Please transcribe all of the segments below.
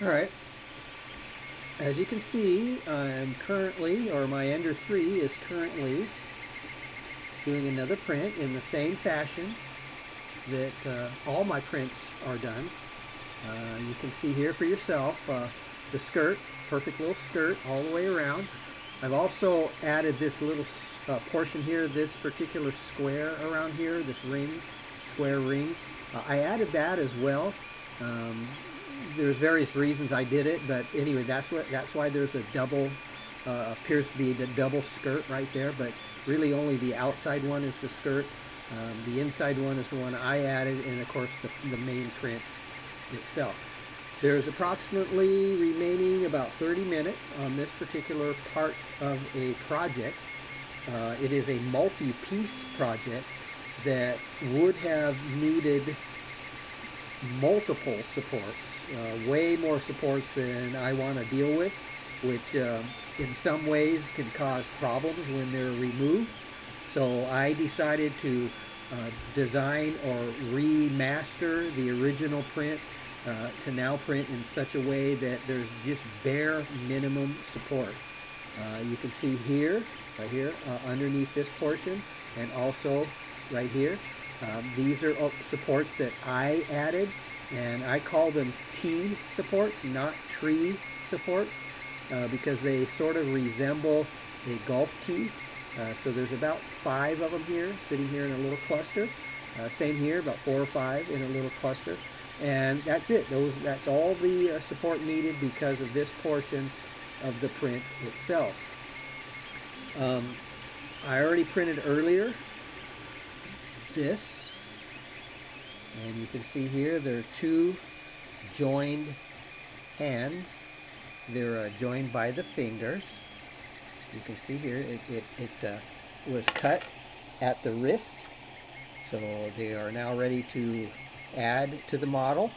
All right. As you can see, I'm currently, or my Ender 3 is currently doing another print in the same fashion that all my prints are done. You can see here for yourself the skirt, perfect little skirt all the way around. I've also added this little portion here, this particular square around here, this ring, square ring. I added that as well. Um, there's various reasons I did it, but anyway, that's why there's a double appears to be the double skirt right there, but really only the outside one is the skirt. The inside one is the one I added, and of course the main print itself. There's approximately remaining about 30 minutes on this particular part of a project. It is a multi-piece project that would have needed multiple supports, way more supports than I want to deal with, which in some ways can cause problems when they're removed. So I decided to design or remaster the original print to now print in such a way that there's just bare minimum support. You can see here, right here, underneath this portion, and also right here. These are supports that I added, and I call them T supports, not tree supports, because they sort of resemble a golf tee. So there's about 5 of them here, sitting here in a little cluster. Same here, about 4 or 5 in a little cluster. And that's it. That's all the support needed because of this portion of the print itself. Um, I already printed earlier this, and you can see here there are 2 joined hands. They're joined by the fingers. You can see here it was cut at the wrist, so they are now ready to add to the model.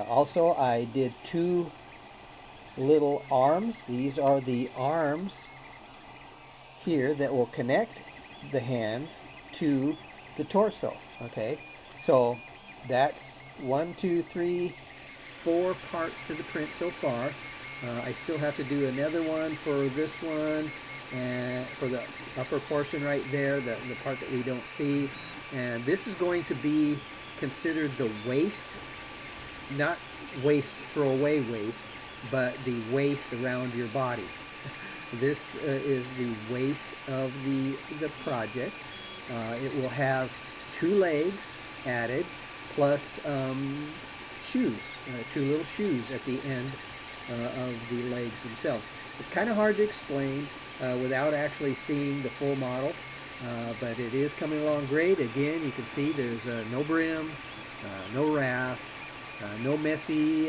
Also, I did 2 little arms. These are the arms here that will connect the hands to the torso. Okay, so that's 1, 2, 3, 4 parts to the print so far. I still have to do another one for this one and for the upper portion right there, the part that we don't see. And this is going to be considered the waist, not waist, throw away waist, but the waist around your body. This is the waist of the project. It will have 2 legs added, plus shoes, 2 little shoes at the end of the legs themselves. It's kind of hard to explain without actually seeing the full model, but it is coming along great. Again, you can see there's no brim, no raft, no messy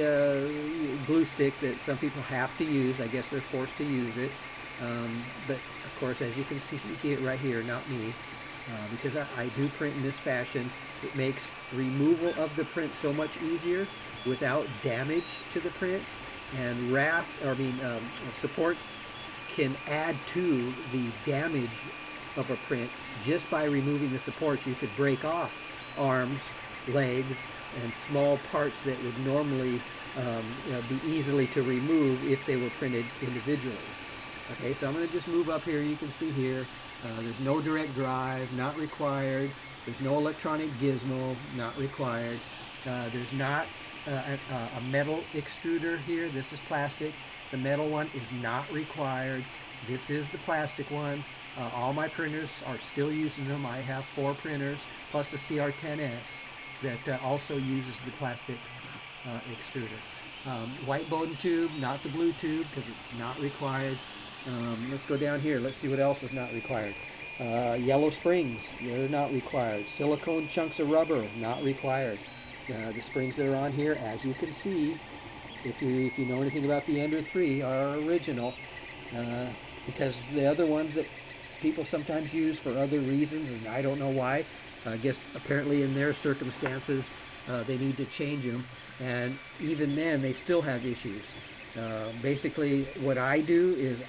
glue stick that some people have to use. I guess they're forced to use it. But of course, as you can see here, right here, not me, because I do print in this fashion, it makes removal of the print so much easier without damage to the print. And supports can add to the damage of a print just by removing the supports. You could break off arms, legs, and small parts that would normally be easily to remove if they were printed individually. Okay, so I'm going to just move up here. You can see here, there's no direct drive, not required. There's no electronic gizmo, not required. There's not a metal extruder here. This is plastic. The metal one is not required. This is the plastic one. All my printers are still using them. I have 4 printers plus a CR10S that also uses the plastic extruder. White Bowden tube, not the blue tube because it's not required. Let's go down here. Let's see what else is not required. Yellow springs, they're not required. Silicone chunks of rubber, not required. The springs that are on here, as you can see, if you know anything about the Ender 3, are original. Because the other ones that people sometimes use for other reasons, and I don't know why. I guess apparently in their circumstances, they need to change them. And even then, they still have issues. Basically, what I do is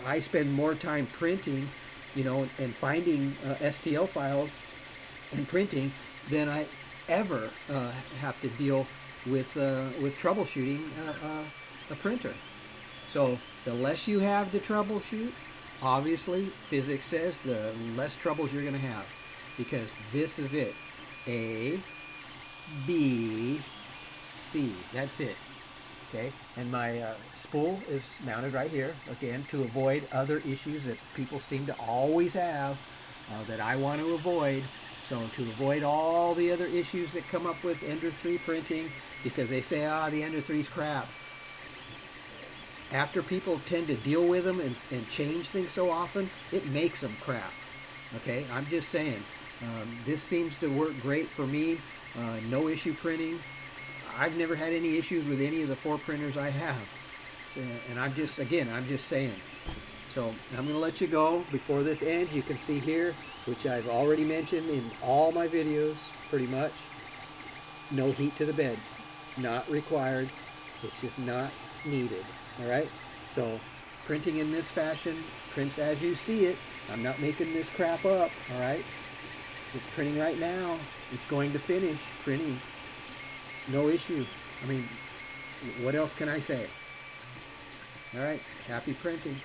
I spend more time printing, and finding STL files and printing than I ever have to deal with troubleshooting a printer. So the less you have to troubleshoot, obviously physics says the less troubles you're going to have, because this is it. A, B, C. That's it. Okay, and my spool is mounted right here, again, to avoid other issues that people seem to always have that I want to avoid. So to avoid all the other issues that come up with Ender 3 printing, because they say, the Ender 3's crap. After people tend to deal with them and change things so often, it makes them crap. Okay, I'm just saying, this seems to work great for me. No issue printing. I've never had any issues with any of the 4 printers I have. So, and I'm just saying. So I'm going to let you go before this ends. You can see here, which I've already mentioned in all my videos, pretty much, no heat to the bed. Not required. It's just not needed. All right? So printing in this fashion, prints as you see it. I'm not making this crap up. All right? It's printing right now. It's going to finish printing. No issue. I mean, what else can I say? All right, happy printing.